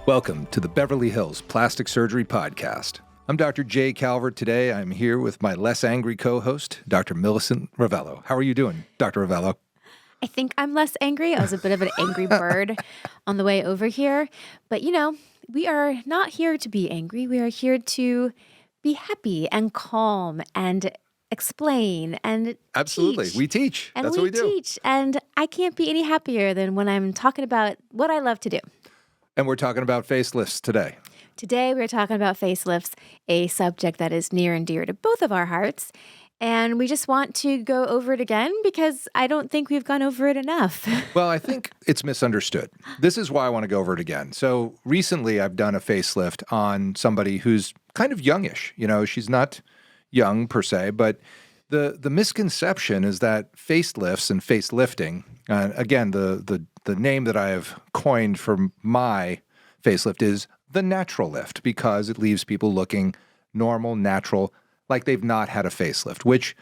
Welcome to the Beverly Hills Plastic Surgery Podcast. I'm Dr. Jay Calvert. Today, I'm here with my less angry co-host, Dr. Millicent Rovelo. How are you doing, Dr. Rovelo? I think I'm less angry. I was a bit of an angry bird on the way over here. But, we are not here to be angry. We are here to be happy and calm and explain and Absolutely. teach. We teach. And That's we what we do. teach. And I can't be any happier than when I'm talking about what I love to do. And we're talking about facelifts today. Today, we're talking about facelifts, a subject that is near and dear to both of our hearts. And we just want to go over it again because I don't think we've gone over it enough. Well, I think it's misunderstood. This is why I want to go over it again. So recently, I've done a facelift on somebody who's kind of youngish. She's not young per se, but the misconception is that facelifts and facelifting, again, the name that I have coined for my facelift is the natural lift because it leaves people looking normal, natural, like they've not had a facelift, which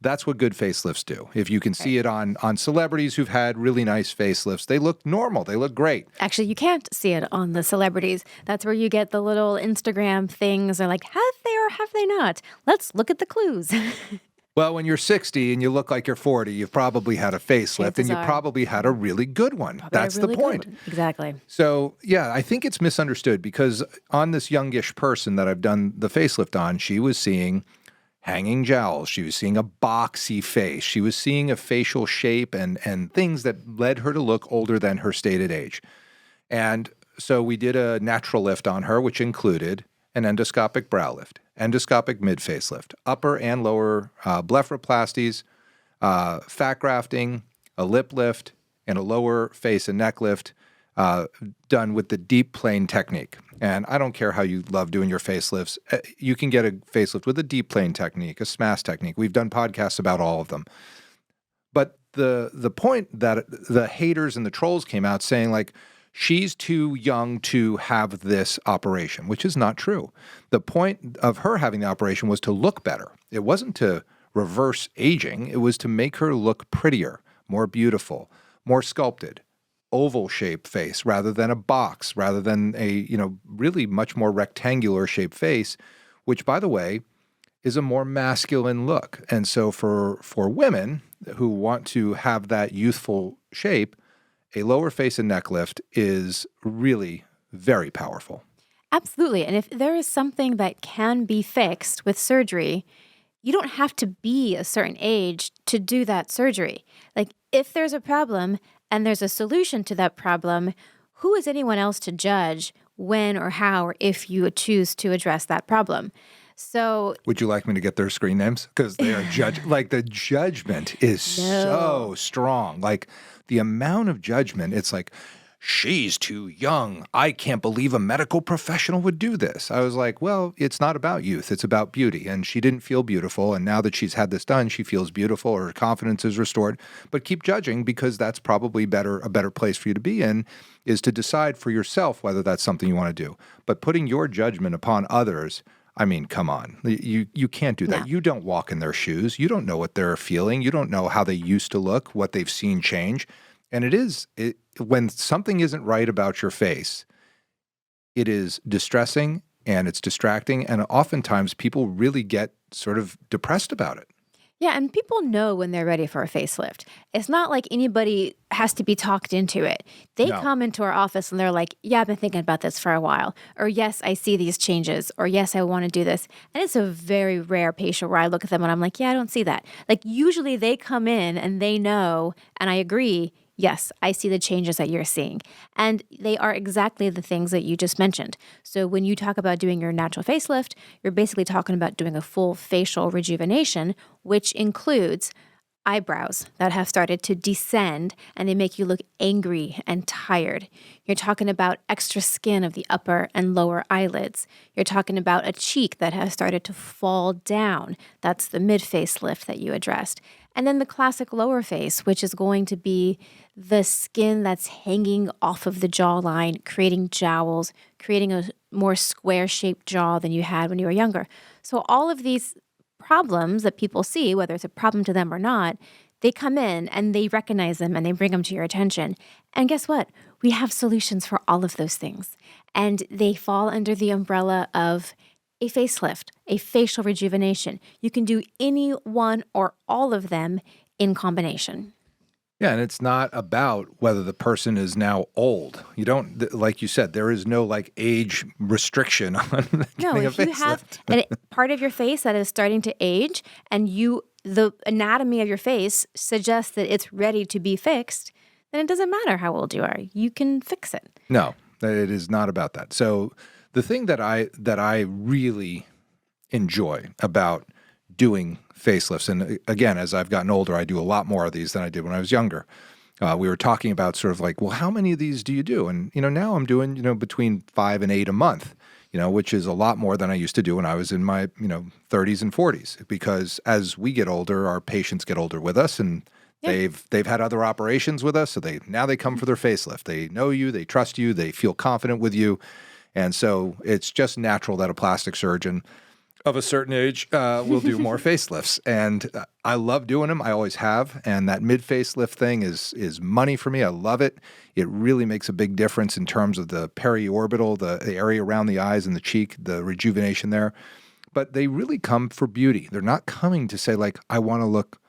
that's what good facelifts do. If you can see it on celebrities who've had really nice facelifts, they look normal. They look great. Actually, you can't see it on the celebrities. That's where you get the little Instagram things. They're like, have they or have they not? Let's look at the clues. Well, when you're 60 and you look like you're 40, you've probably had a facelift and you probably had a really good one. That's the point. Exactly. So, yeah, I think it's misunderstood because on this youngish person that I've done the facelift on, she was seeing hanging jowls. She was seeing a boxy face. She was seeing a facial shape and things that led her to look older than her stated age. And so we did a natural lift on her, which included an endoscopic brow lift, endoscopic mid-facelift, upper and lower blepharoplasties, fat grafting, a lip lift, and a lower face and neck lift done with the deep plane technique. And I don't care how you love doing your facelifts. You can get a facelift with a deep plane technique, a SMAS technique. We've done podcasts about all of them. But the point that the haters and the trolls came out saying, like, she's too young to have this operation, which is not true. The point of her having the operation was to look better. It wasn't to reverse aging. It was to make her look prettier, more beautiful, more sculpted, oval-shaped face rather than a box, rather than a, really much more rectangular shaped face, which, by the way, is a more masculine look. And so for women who want to have that youthful shape, a lower face and neck lift is really very powerful. Absolutely. And if there is something that can be fixed with surgery, you don't have to be a certain age to do that surgery. Like, if there's a problem and there's a solution to that problem, who is anyone else to judge when or how or if you choose to address that problem? So, would you like me to get their screen names? Because they are the judgment is so strong. Like, the amount of judgment, it's like, she's too young. I can't believe a medical professional would do this. I was like, well, it's not about youth. It's about beauty. And she didn't feel beautiful. And now that she's had this done, she feels beautiful. Her confidence is restored. But keep judging, because that's probably a better place for you to be in, is to decide for yourself whether that's something you want to do. But putting your judgment upon others, I mean, come on. You can't do that. No. You don't walk in their shoes. You don't know what they're feeling. You don't know how they used to look, what they've seen change. And when something isn't right about your face, it is distressing and it's distracting. And oftentimes people really get sort of depressed about it. Yeah, and people know when they're ready for a facelift. It's not like anybody has to be talked into it. They come into our office and they're like, yeah, I've been thinking about this for a while. Or yes, I see these changes. Or yes, I want to do this. And it's a very rare patient where I look at them and I'm like, yeah, I don't see that. Like, usually they come in and they know, and I agree, yes, I see the changes that you're seeing. And they are exactly the things that you just mentioned. So when you talk about doing your natural facelift, you're basically talking about doing a full facial rejuvenation, which includes eyebrows that have started to descend and they make you look angry and tired. You're talking about extra skin of the upper and lower eyelids. You're talking about a cheek that has started to fall down. That's the mid-facelift that you addressed. And then the classic lower face, which is going to be the skin that's hanging off of the jawline, creating jowls, creating a more square-shaped jaw than you had when you were younger. So all of these problems that people see, whether it's a problem to them or not, They come in and they recognize them and they bring them to your attention. And guess what? We have solutions for all of those things. And they fall under the umbrella of a facelift, a facial rejuvenation. You can do any one or all of them in combination. Yeah, and it's not about whether the person is now old. You don't, like you said, there is no like age restriction on getting a if you have part of your face that is starting to age and the anatomy of your face suggests that it's ready to be fixed, then it doesn't matter how old you are. You can fix it. No, it is not about that. So the thing that I really enjoy about doing facelifts, and again, as I've gotten older, I do a lot more of these than I did when I was younger. We were talking about sort of like, well, how many of these do you do? And, now I'm doing, between 5 and 8 a month, which is a lot more than I used to do when I was in my, 30s and 40s, because as we get older, our patients get older with us, and they've had other operations with us. So now they come for their facelift. They know you, they trust you, they feel confident with you. And so it's just natural that a plastic surgeon of a certain age will do more facelifts. And I love doing them. I always have. And that mid-facelift thing is money for me. I love it. It really makes a big difference in terms of the periorbital, the area around the eyes and the cheek, the rejuvenation there. But they really come for beauty. They're not coming to say, like, I want to look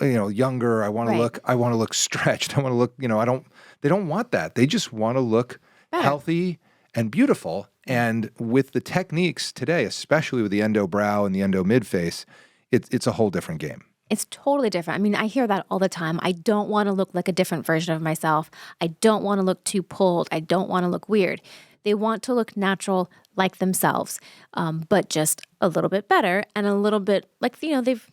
younger. I want to look stretched. I want to look, they don't want that. They just want to look healthy and beautiful. And with the techniques today, especially with the endo brow and the endo mid-face, it's a whole different game. It's totally different. I mean, I hear that all the time. I don't want to look like a different version of myself. I don't want to look too pulled. I don't want to look weird. They want to look natural like themselves, but just a little bit better and a little bit like, they've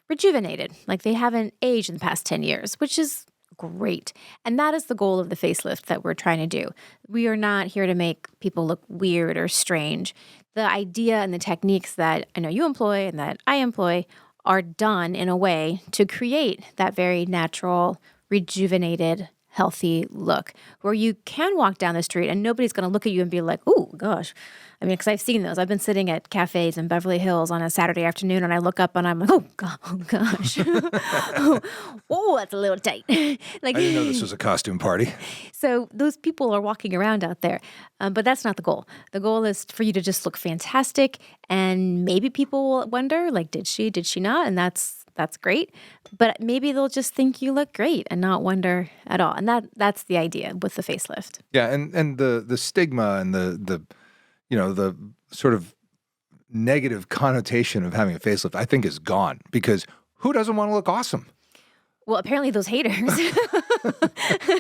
rejuvenated, like they haven't aged in the past 10 years, which is great. And that is the goal of the facelift that we're trying to do. We are not here to make people look weird or strange. The idea and the techniques that I know you employ and that I employ are done in a way to create that very natural, rejuvenated, healthy look where you can walk down the street and nobody's going to look at you and be like, oh, gosh. I mean, because I've seen those. I've been sitting at cafes in Beverly Hills on a Saturday afternoon and I look up and I'm like, oh, gosh. Oh, that's a little tight. Like, I didn't know this was a costume party. So those people are walking around out there. But that's not the goal. The goal is for you to just look fantastic. And maybe people will wonder, like, did she not? And that's great. But maybe they'll just think you look great and not wonder at all. And that's the idea with the facelift. Yeah, and the stigma and the sort of negative connotation of having a facelift, I think, is gone, because who doesn't want to look awesome? Well, apparently those haters.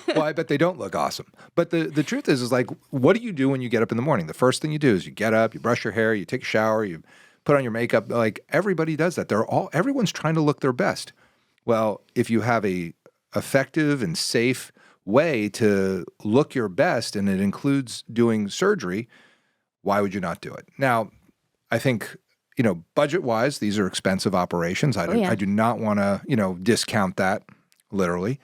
Well, I bet they don't look awesome. But the truth is like, what do you do when you get up in the morning? The first thing you do is you get up, you brush your hair, you take a shower, you put on your makeup. Like, everybody does that. Everyone's trying to look their best. Well, if you have a effective and safe way to look your best, and it includes doing surgery, why would you not do it? Now, I think, budget-wise, these are expensive operations. I do not want to, discount that, literally.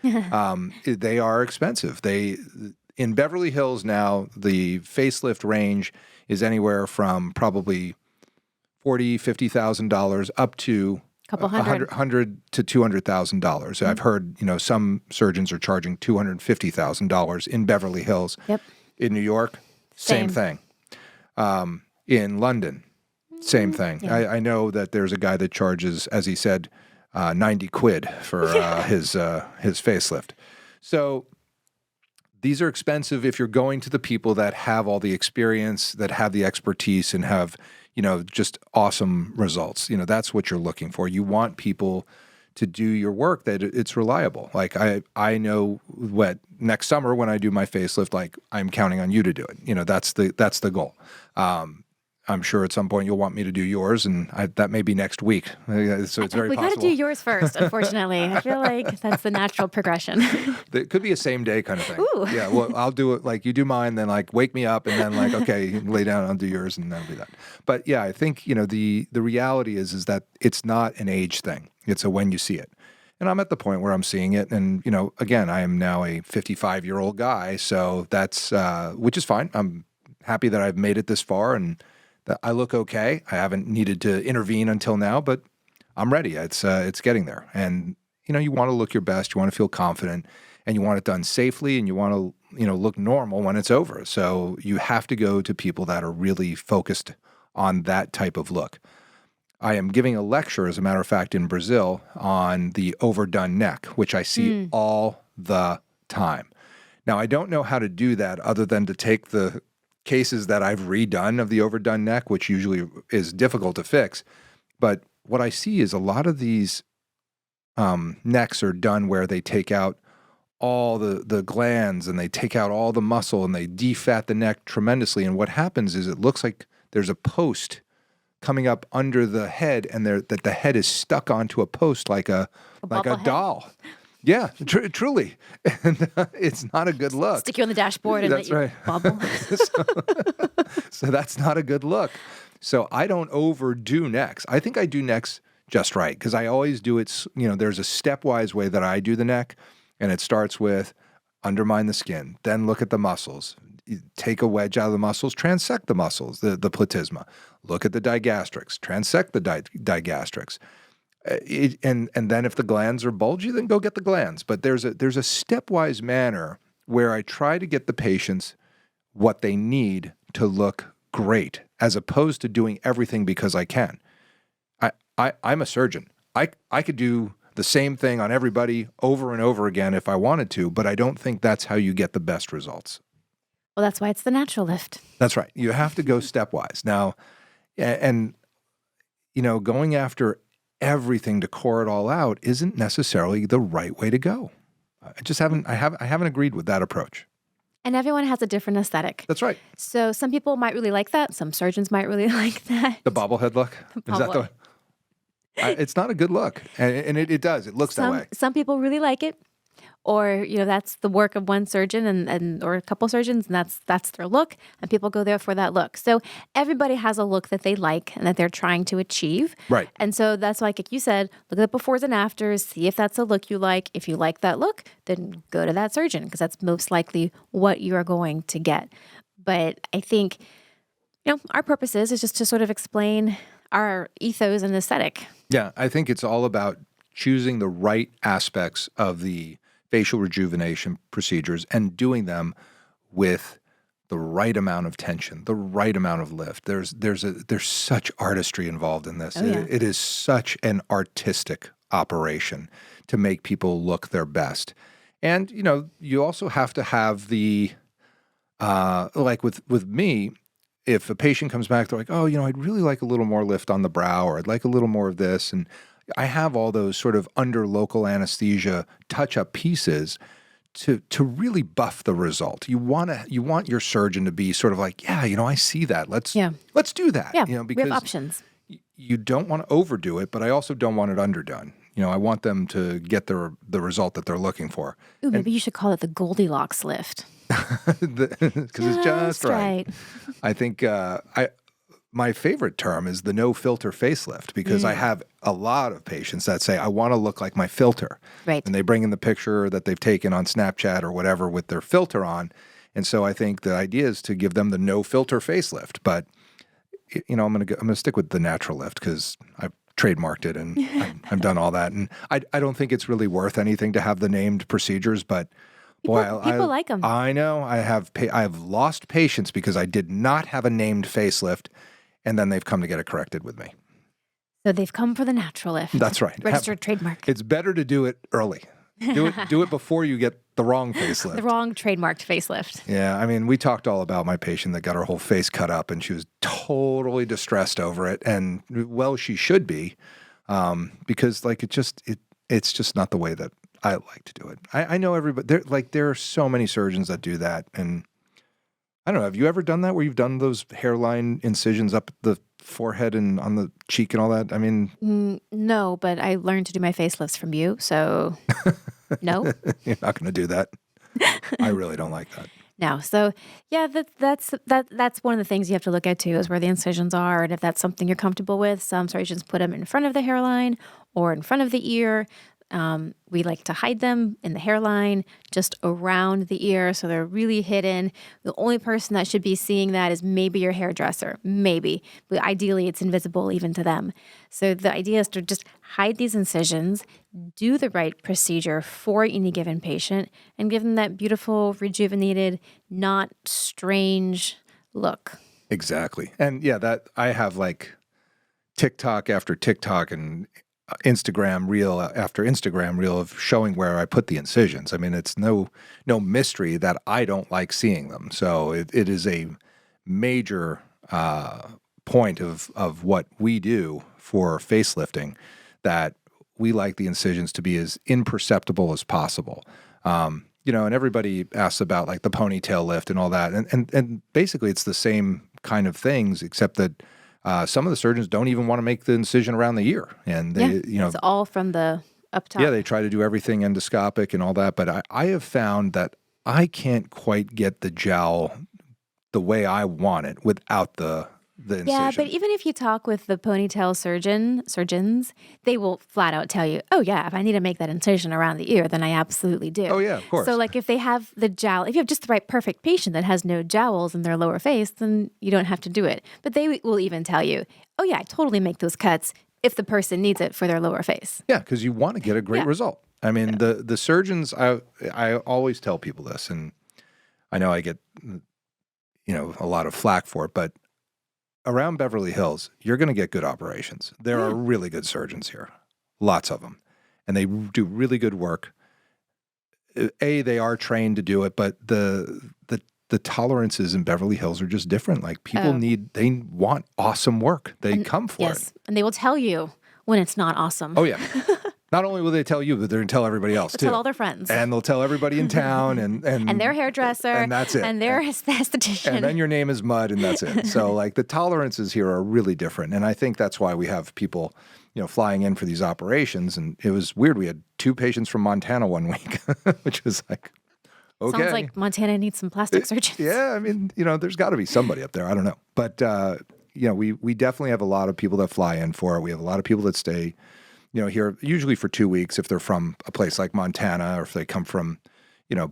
They are expensive. In Beverly Hills now, the facelift range is anywhere from probably $40,000-$50,000 up to couple hundred to $200,000. So I've heard, some surgeons are charging $250,000 in Beverly Hills. Yep. In New York, same thing. In London, same thing. Yeah. I know that there's a guy that charges, as he said, 90 quid for his facelift. So these are expensive if you're going to the people that have all the experience, that have the expertise, and have, just awesome results. That's what you're looking for. You want people to do your work that it's reliable. Like, I know what next summer when I do my facelift, like, I'm counting on you to do it. That's the goal. I'm sure at some point you'll want me to do yours, and that may be next week. So it's very possible. We got to do yours first, unfortunately. I feel like that's the natural progression. It could be a same day kind of thing. Ooh. Yeah, well, I'll do it like you do mine, then like wake me up, and then like, okay, you can lay down, I'll do yours, and that'll be that. But yeah, I think, the reality is that it's not an age thing. It's a when you see it. And I'm at the point where I'm seeing it. And, again, I am now a 55-year-old guy. So that's, which is fine. I'm happy that I've made it this far and that I look okay. I haven't needed to intervene until now, but I'm ready. It's getting there. And, you want to look your best, you want to feel confident, and you want it done safely, and you want to, look normal when it's over. So you have to go to people that are really focused on that type of look. I am giving a lecture, as a matter of fact, in Brazil on the overdone neck, which I see all the time. Now, I don't know how to do that other than to take the cases that I've redone of the overdone neck, which usually is difficult to fix. But what I see is a lot of these necks are done where they take out all the glands and they take out all the muscle and they defat the neck tremendously. And what happens is it looks like there's a post coming up under the head, and that the head is stuck onto a post like a doll. Yeah, truly. And it's not a good look. Stick you on the dashboard and that's let you right. bubble. So that's not a good look. So I don't overdo necks. I think I do necks just right because I always do it, there's a stepwise way that I do the neck, and it starts with undermine the skin, then look at the muscles. Take a wedge out of the muscles, transect the muscles, the platysma. Look at the digastrics, transect the digastrics. And then if the glands are bulgy, then go get the glands. But there's a stepwise manner where I try to get the patients what they need to look great, as opposed to doing everything because I can. I'm a surgeon. I could do the same thing on everybody over and over again if I wanted to, but I don't think that's how you get the best results. Well, that's why it's the natural lift. That's right. You have to go stepwise. Now, and going after everything to core it all out isn't necessarily the right way to go. I haven't agreed with that approach. And everyone has a different aesthetic. That's right. So some people might really like that. Some surgeons might really like that. The bobblehead look? Is that the it's not a good look. And it does. It looks that way. Some people really like it. Or, that's the work of one surgeon and or a couple surgeons, and that's their look, and people go there for that look. So everybody has a look that they like and that they're trying to achieve. Right. And so that's why, like you said, look at the befores and afters, see if that's a look you like. If you like that look, then go to that surgeon because that's most likely what you are going to get. But I think, our purpose is just to sort of explain our ethos and aesthetic. Yeah, I think it's all about choosing the right aspects of the facial rejuvenation procedures and doing them with the right amount of tension, the right amount of lift. There's such artistry involved in this. Oh, yeah. It is such an artistic operation to make people look their best. And, you also have to have the, like with me, if a patient comes back, they're like, oh, I'd really like a little more lift on the brow, or I'd like a little more of this. And I have all those sort of under local anesthesia touch-up pieces to really buff the result. You want your surgeon to be sort of like, yeah, I see that. Let's do that. Yeah, because we have options. You don't want to overdo it, but I also don't want it underdone. I want them to get the result that they're looking for. Ooh, maybe you should call it the Goldilocks lift. Because it's just right. I think my favorite term is the no-filter facelift, because I have a lot of patients that say, I want to look like my filter. Right. And they bring in the picture that they've taken on Snapchat or whatever with their filter on. And so I think the idea is to give them the no-filter facelift. But, I'm going to stick with the natural lift because I've trademarked it and I've done all that. And I don't think it's really worth anything to have the named procedures, but people like them. I know. I have lost patients because I did not have a named facelift, and then they've come to get it corrected with me. So they've come for the natural lift. That's right. Registered trademark. It's better to do it early. Do it before you get the wrong facelift. The wrong trademarked facelift. Yeah, I mean, we talked all about my patient that got her whole face cut up, and she was totally distressed over it, and well, she should be, because it's just not the way that I like to do it. I know everybody. There are so many surgeons that do that, and I don't know. Have you ever done that where you've done those hairline incisions up the forehead and on the cheek and all that? I mean, no, but I learned to do my facelifts from you, so no. You're not going to do that. I really don't like that. No, so yeah, that's one of the things you have to look at too, is where the incisions are, and if that's something you're comfortable with. Some surgeons put them in front of the hairline or in front of the ear. We like to hide them in the hairline, just around the ear, so they're really hidden. The only person that should be seeing that is maybe your hairdresser, maybe. But ideally, it's invisible even to them. So the idea is to just hide these incisions, do the right procedure for any given patient, and give them that beautiful, rejuvenated, not strange look. Exactly. And yeah, that I have like TikTok after TikTok and Instagram reel after Instagram reel of showing where I put the incisions. I mean, it's no mystery that I don't like seeing them. So it is a major point of what we do for facelifting, that we like the incisions to be as imperceptible as possible. And everybody asks about like the ponytail lift and all that. And basically it's the same kind of things, except that some of the surgeons don't even want to make the incision around the ear. And they, it's all from the up top. Yeah, they try to do everything endoscopic and all that. But I have found that I can't quite get the jowl the way I want it without the incision. Yeah, but even if you talk with the ponytail surgeons, they will flat out tell you, oh yeah, if I need to make that incision around the ear, then I absolutely do. Oh yeah, of course. So like if they have the jowl, if you have just the right perfect patient that has no jowls in their lower face, then you don't have to do it. But they will even tell you, oh yeah, I totally make those cuts if the person needs it for their lower face. Yeah, because you want to get a great result. I mean, the surgeons, I always tell people this, and I know I get a lot of flack for it, but around Beverly Hills, you're going to get good operations. There are really good surgeons here, lots of them, and they do really good work. They are trained to do it, but the tolerances in Beverly Hills are just different. Like people they want awesome work. They come for it. And they will tell you when it's not awesome. Oh yeah. Not only will they tell you, but they're going to tell everybody else too. Tell all their friends. And they'll tell everybody in town and their hairdresser. And that's it. And their esthetician. And then your name is Mud and that's it. So like the tolerances here are really different. And I think that's why we have people, flying in for these operations. And it was weird. We had 2 patients from Montana one week, which was like, okay. Sounds like Montana needs some plastic surgeons. Yeah. I mean, there's got to be somebody up there. I don't know. But, we definitely have a lot of people that fly in for it. We have a lot of people that stay here usually for 2 weeks if they're from a place like Montana or if they come from,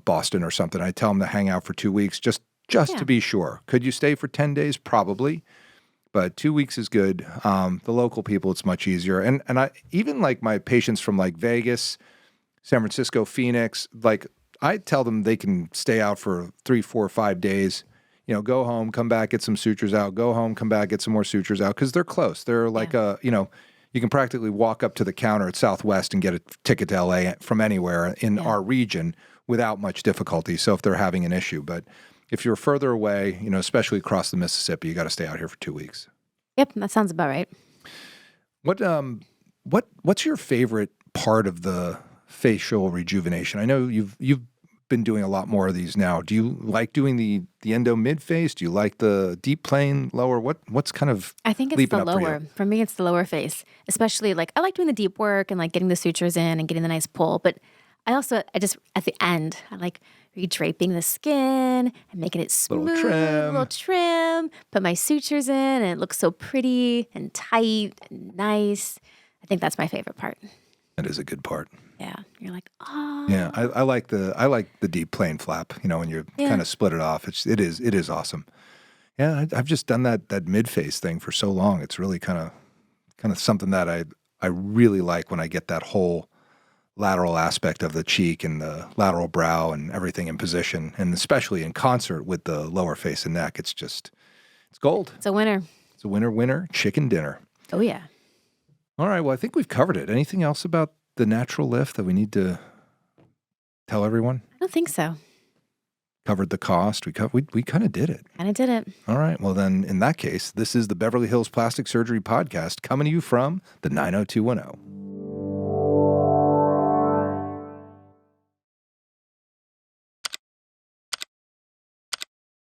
Boston or something. I tell them to hang out for 2 weeks just to be sure. Could you stay for 10 days? Probably. But 2 weeks is good. The local people, it's much easier. And I even like my patients from like Vegas, San Francisco, Phoenix, like I tell them they can stay out for 3, 4, 5 days. Go home, come back, get some sutures out. Go home, come back, get some more sutures out because they're close. They're like you can practically walk up to the counter at Southwest and get a ticket to LA from anywhere in our region without much difficulty. So if they're having an issue, but if you're further away, especially across the Mississippi, you got to stay out here for 2 weeks. Yep, that sounds about right. What's your favorite part of the facial rejuvenation? I know you've been doing a lot more of these now. Do you like doing the endo mid face? Do you like the deep plane lower? What's kind of I think it's the lower. For me, it's the lower face. Especially like I like doing the deep work and like getting the sutures in and getting the nice pull. But I just at the end I like redraping the skin and making it smooth, little trim. Put my sutures in and it looks so pretty and tight and nice. I think that's my favorite part. That is a good part. Yeah, you're like, oh. Yeah, I like the deep plane flap. When you kind of split it off. It is awesome. Yeah, I've just done that mid face thing for so long. It's really kind of something that I really like when I get that whole lateral aspect of the cheek and the lateral brow and everything in position, and especially in concert with the lower face and neck. It's gold. It's a winner. It's a winner chicken dinner. Oh yeah. All right. Well, I think we've covered it. Anything else about the natural lift that we need to tell everyone? I don't think so. Covered the cost. We kind of did it. All right. Well, then in that case, this is the Beverly Hills Plastic Surgery Podcast coming to you from the 90210.